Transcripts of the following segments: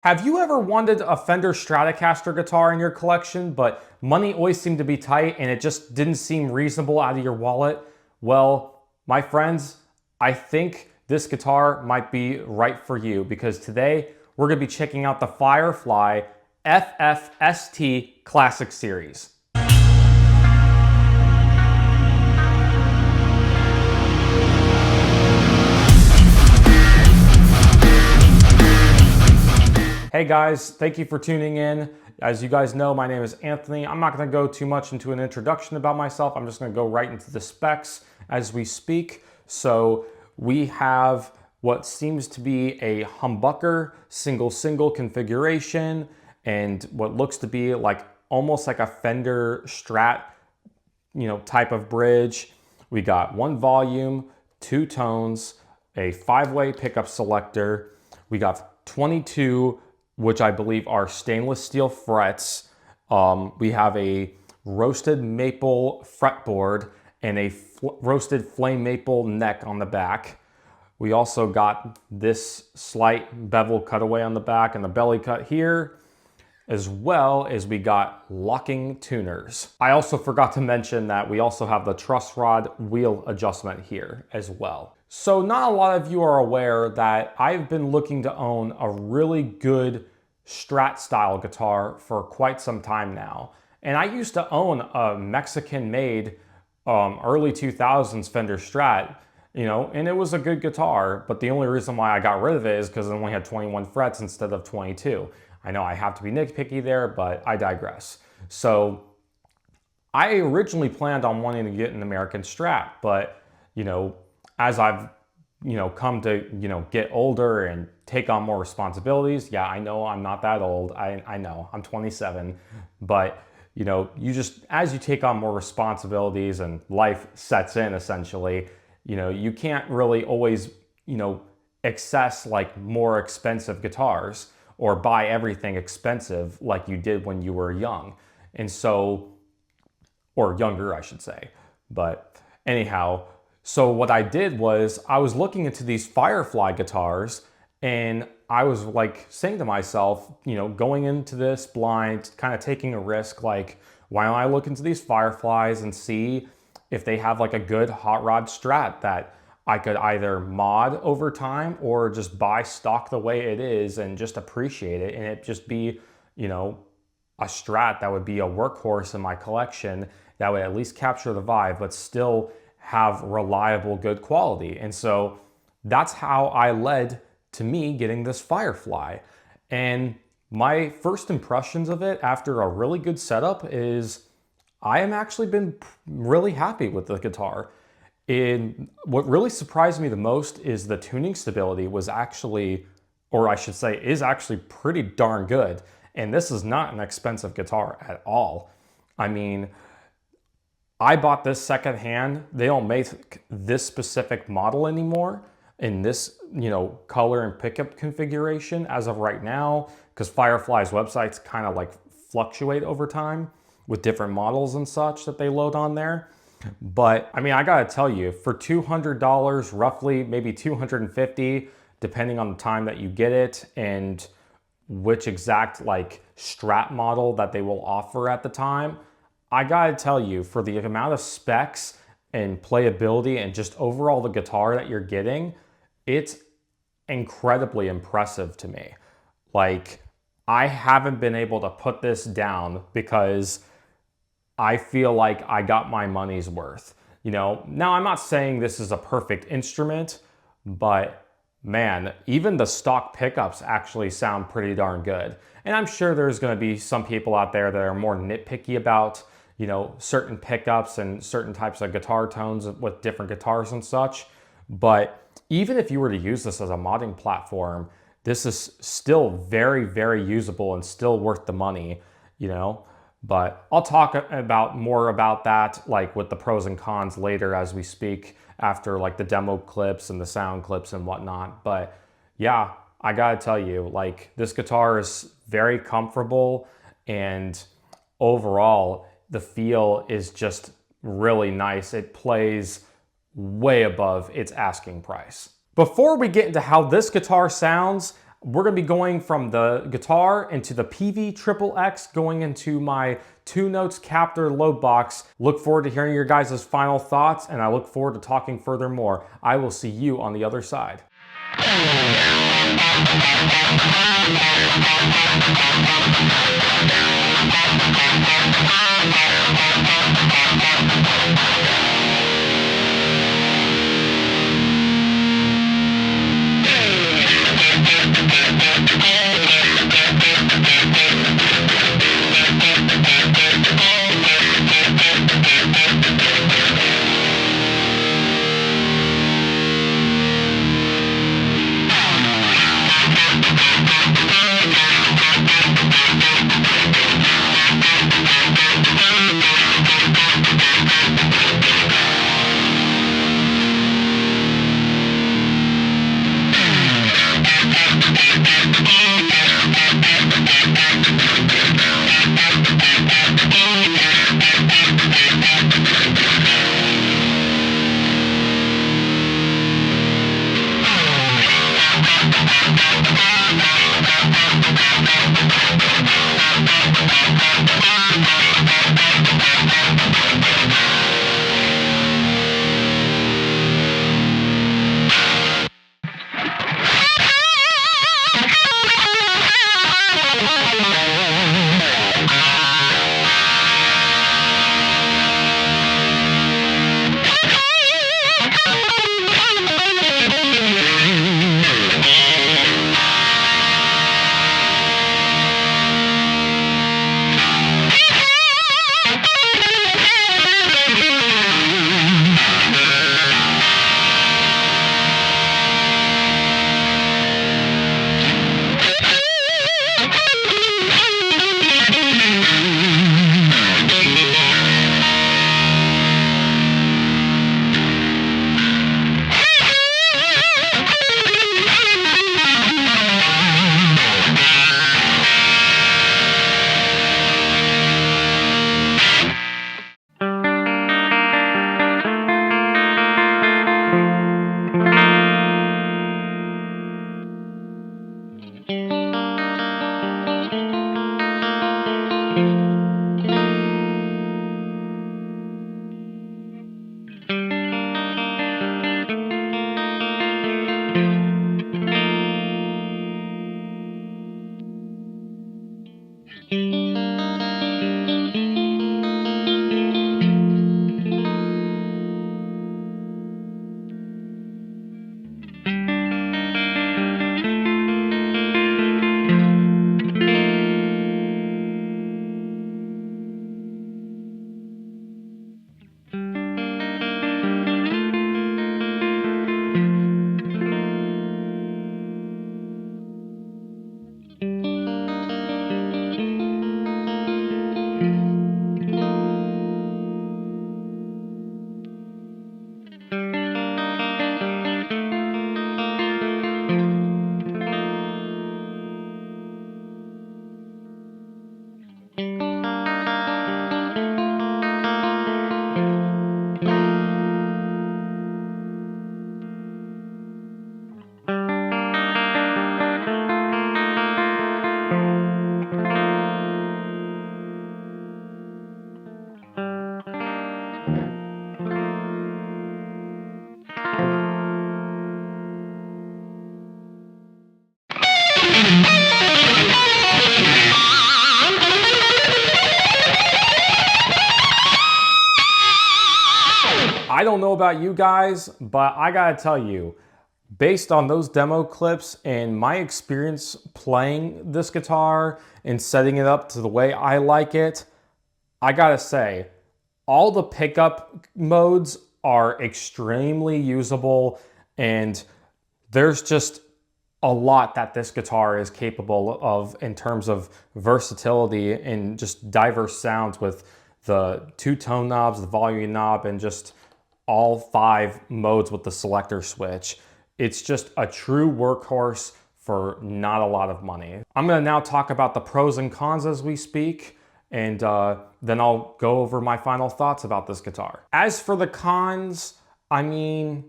Have you ever wanted a Fender Stratocaster guitar in your collection, but money always seemed to be tight and it just didn't seem reasonable out of your wallet? Well, my friends, I think this guitar might be right for you because today we're going to be checking out the Firefly FFST Classic Series. Hey guys, thank you for tuning in. As you guys know, my name is Anthony. I'm not going to go too much into an introduction about myself. I'm just going to go right into the specs as we speak. So we have what seems to be a humbucker single configuration and what looks to be like almost like a Fender Strat, type of bridge. We got one volume, two tones, a 5-way pickup selector. We got 22, which I believe are stainless steel frets. We have a roasted maple fretboard and a roasted flame maple neck on the back. We also got this slight bevel cutaway on the back and the belly cut here, as well as we got locking tuners. I also forgot to mention that we also have the truss rod wheel adjustment here as well. So not a lot of you are aware that I've been looking to own a really good Strat style guitar for quite some time now. And I used to own a Mexican made early 2000s Fender Strat, and it was a good guitar, but the only reason why I got rid of it is because it only had 21 frets instead of 22. I know I have to be nitpicky there, but I digress. So I originally planned on wanting to get an American Strat, but as I've come to get older and take on more responsibilities. Yeah, I know I'm not that old. I know I'm 27, but you just, as you take on more responsibilities and life sets in, essentially, you can't really always access like more expensive guitars or buy everything expensive like you did when you were young. And so, or younger, I should say. But anyhow, so what I did was I was looking into these Firefly guitars and I was like saying to myself, going into this blind, kind of taking a risk, like, why don't I look into these Fireflies and see if they have like a good hot rod Strat that I could either mod over time or just buy stock the way it is and just appreciate it and it just be, a Strat that would be a workhorse in my collection that would at least capture the vibe, but still have reliable, good quality. And so that's how I led to me getting this Firefly. And my first impressions of it after a really good setup is I am actually been really happy with the guitar. And what really surprised me the most is the tuning stability was actually, or I should say, is actually pretty darn good. And this is not an expensive guitar at all. I mean, I bought this secondhand. They don't make this specific model anymore in this, color and pickup configuration as of right now, because Firefly's websites kind of like fluctuate over time with different models and such that they load on there. But I mean, I gotta tell you, for $200, roughly, maybe $250, depending on the time that you get it and which exact like Strat model that they will offer at the time, I gotta tell you, for the amount of specs and playability and just overall the guitar that you're getting, it's incredibly impressive to me. Like, I haven't been able to put this down because I feel like I got my money's worth. Now I'm not saying this is a perfect instrument, but man, even the stock pickups actually sound pretty darn good. And I'm sure there's gonna be some people out there that are more nitpicky about certain pickups and certain types of guitar tones with different guitars and such. But even if you were to use this as a modding platform, this is still very, very usable and still worth the money, But I'll talk more about that, like with the pros and cons later as we speak after like the demo clips and the sound clips and whatnot. But yeah, I gotta tell you, like, this guitar is very comfortable and overall, the feel is just really nice. It plays way above its asking price. Before we get into how this guitar sounds, We're gonna be going from the guitar into the PV Triple X, going into my 2 Notes captor load box. Look forward to hearing your guys' final thoughts, and I look forward to talking furthermore. I will see you on the other side. I don't know about you guys, but I gotta tell you, based on those demo clips and my experience playing this guitar and setting it up to the way I like it, I gotta say, all the pickup modes are extremely usable, and there's just a lot that this guitar is capable of in terms of versatility and just diverse sounds with the 2 tone knobs, the volume knob, and just all 5 modes with the selector switch. It's just a true workhorse for not a lot of money. I'm gonna now talk about the pros and cons as we speak, and then I'll go over my final thoughts about this guitar. As for the cons, I mean,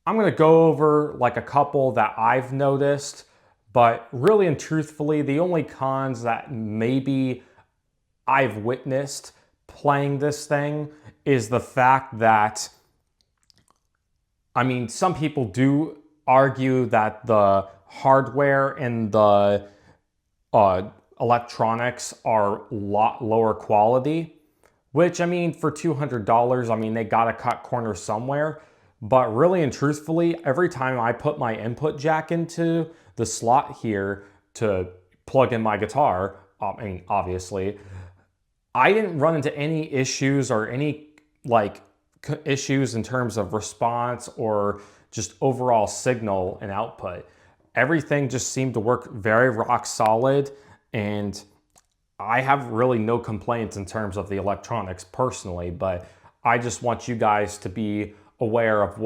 I'm gonna go over like a couple that I've noticed, But really and truthfully, the only cons that maybe I've witnessed playing this thing is the fact that, I mean, some people do argue that the hardware and the electronics are a lot lower quality, which, I mean, for $200, I mean, they gotta cut corners somewhere. But really and truthfully, every time I put my input jack into the slot here to plug in my guitar, I mean, obviously, I didn't run into any issues or any like issues in terms of response or just overall signal and output. Everything just seemed to work very rock solid, and I have really no complaints in terms of the electronics personally, but I just want you guys to be aware of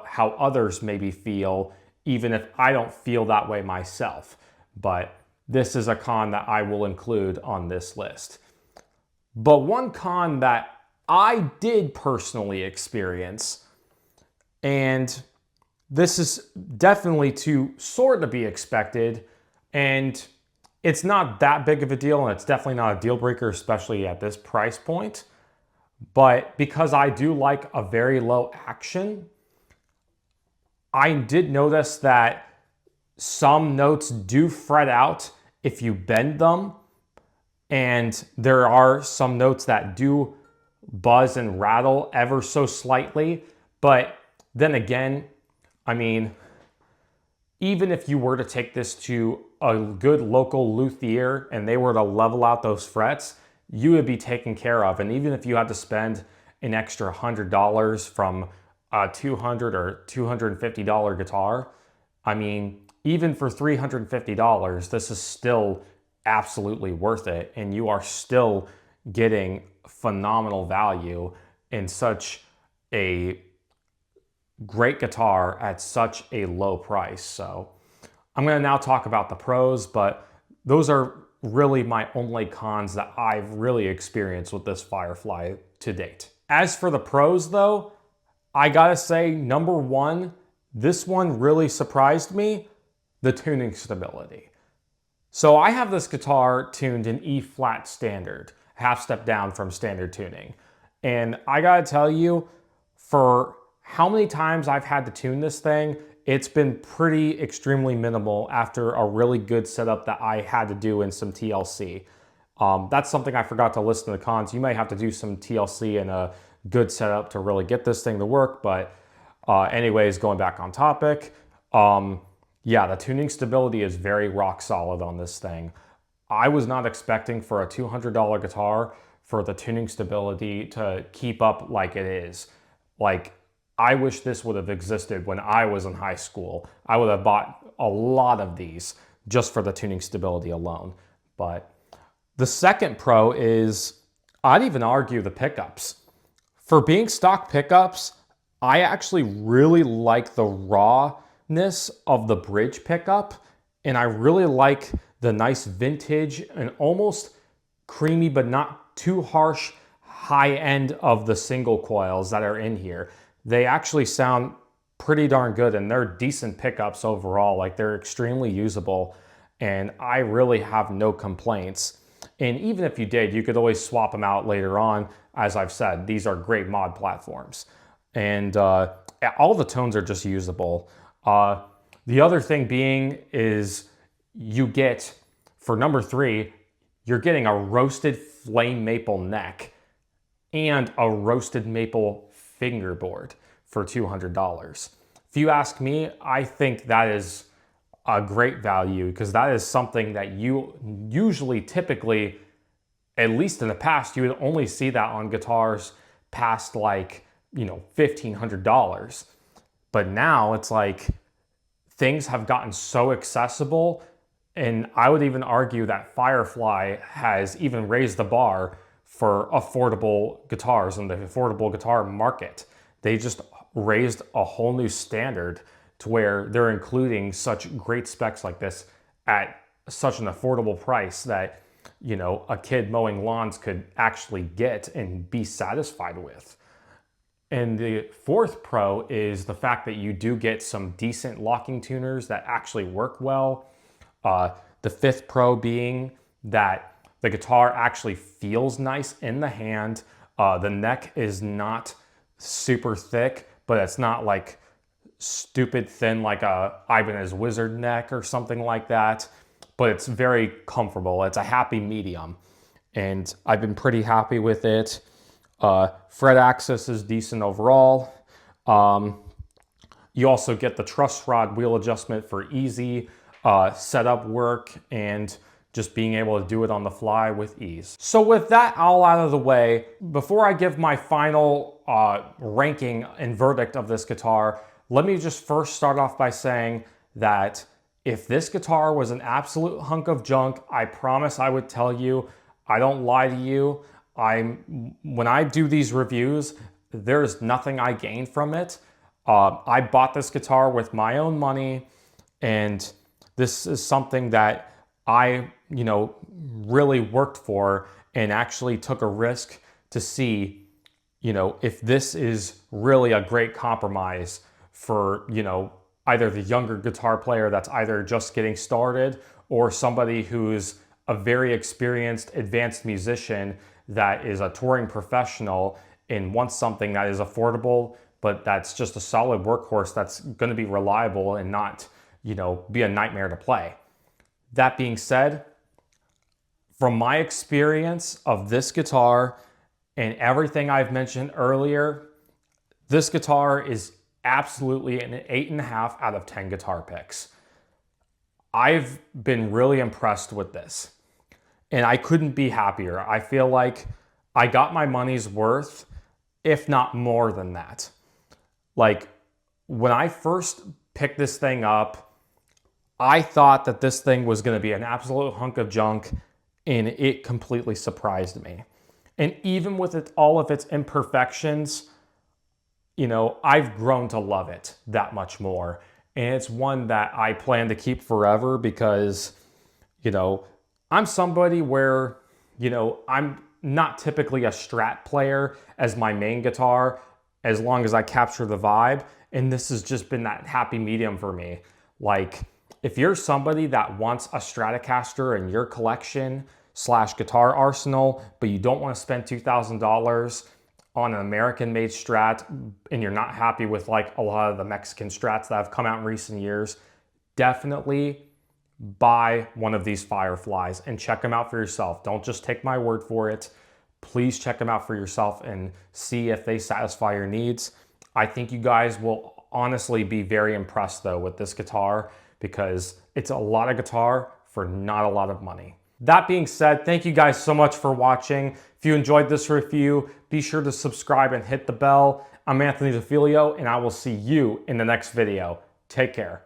how others maybe feel, even if I don't feel that way myself. But this is a con that I will include on this list. But one con that I did personally experience, and this is definitely to sort of be expected, and it's not that big of a deal, and it's definitely not a deal breaker, especially at this price point. But because I do like a very low action, I did notice that some notes do fret out if you bend them, and there are some notes that do buzz and rattle ever so slightly. But then again, I mean, even if you were to take this to a good local luthier and they were to level out those frets, you would be taken care of. And even if you had to spend an extra $100 from a $200 or $250 guitar, I mean, even for $350, this is still absolutely worth it. And you are still getting phenomenal value in such a great guitar at such a low price. So I'm going to now talk about the pros, but those are really my only cons that I've really experienced with this Firefly to date. As for the pros though, I gotta say, number one, this one really surprised me, the tuning stability. So I have this guitar tuned in E flat standard, half step down from standard tuning. And I gotta tell you, for how many times I've had to tune this thing, it's been pretty extremely minimal after a really good setup that I had to do in some TLC. That's something I forgot to list in the cons. You may have to do some TLC and a good setup to really get this thing to work, but anyways, going back on topic, yeah, the tuning stability is very rock solid on this thing. I was not expecting for a $200 guitar for the tuning stability to keep up like it is. Like, I wish this would have existed when I was in high school. I would have bought a lot of these just for the tuning stability alone. But the second pro is, I'd even argue the pickups. For being stock pickups, I actually really like the rawness of the bridge pickup, and I really like the nice vintage and almost creamy but not too harsh high end of the single coils that are in here. They actually sound pretty darn good, and they're decent pickups overall. Like, they're extremely usable, and I really have no complaints. And even if you did, you could always swap them out later on. As I've said, these are great mod platforms, and all the tones are just usable. The other thing being is you get, for number 3, you're getting a roasted flame maple neck and a roasted maple fingerboard for $200. If you ask me, I think that is a great value, because that is something that you usually typically, at least in the past, you would only see that on guitars past like, you know, $1,500. But now it's like things have gotten so accessible, and I would even argue that Firefly has even raised the bar for affordable guitars in the affordable guitar market. They just raised a whole new standard to where they're including such great specs like this at such an affordable price that, you know, a kid mowing lawns could actually get and be satisfied with. And the fourth pro is the fact that you do get some decent locking tuners that actually work well. The fifth pro being that the guitar actually feels nice in the hand. The neck is not super thick, but it's not like stupid thin like a Ibanez Wizard neck or something like that. But it's very comfortable. It's a happy medium. And I've been pretty happy with it. Fret access is decent overall. You also get the truss rod wheel adjustment for easy setup work and just being able to do it on the fly with ease. So with that all out of the way, before I give my final ranking and verdict of this guitar, let me just first start off by saying that if this guitar was an absolute hunk of junk, I promise I would tell you. I don't lie to you. When I do these reviews, there's nothing I gain from it. I bought this guitar with my own money, and this is something that I, really worked for and actually took a risk to see, if this is really a great compromise for, either the younger guitar player that's either just getting started or somebody who's a very experienced, advanced musician that is a touring professional and wants something that is affordable, but that's just a solid workhorse that's going to be reliable and not, be a nightmare to play. That being said, from my experience of this guitar and everything I've mentioned earlier, this guitar is absolutely an 8.5 out of 10 guitar picks. I've been really impressed with this, and I couldn't be happier. I feel like I got my money's worth, if not more than that. Like, when I first picked this thing up, I thought that this thing was going to be an absolute hunk of junk, and it completely surprised me. And even with all of its imperfections, I've grown to love it that much more. And it's one that I plan to keep forever because, I'm somebody where, I'm not typically a Strat player as my main guitar, as long as I capture the vibe. And this has just been that happy medium for me. Like, if you're somebody that wants a Stratocaster in your collection / guitar arsenal, but you don't want to spend $2,000 on an American-made Strat, and you're not happy with like a lot of the Mexican Strats that have come out in recent years, definitely buy one of these Fireflies and check them out for yourself. Don't just take my word for it. Please check them out for yourself and see if they satisfy your needs. I think you guys will honestly be very impressed though with this guitar because it's a lot of guitar for not a lot of money. That being said, thank you guys so much for watching. If you enjoyed this review, be sure to subscribe and hit the bell. I'm Anthony DeFilio, and I will see you in the next video. Take care.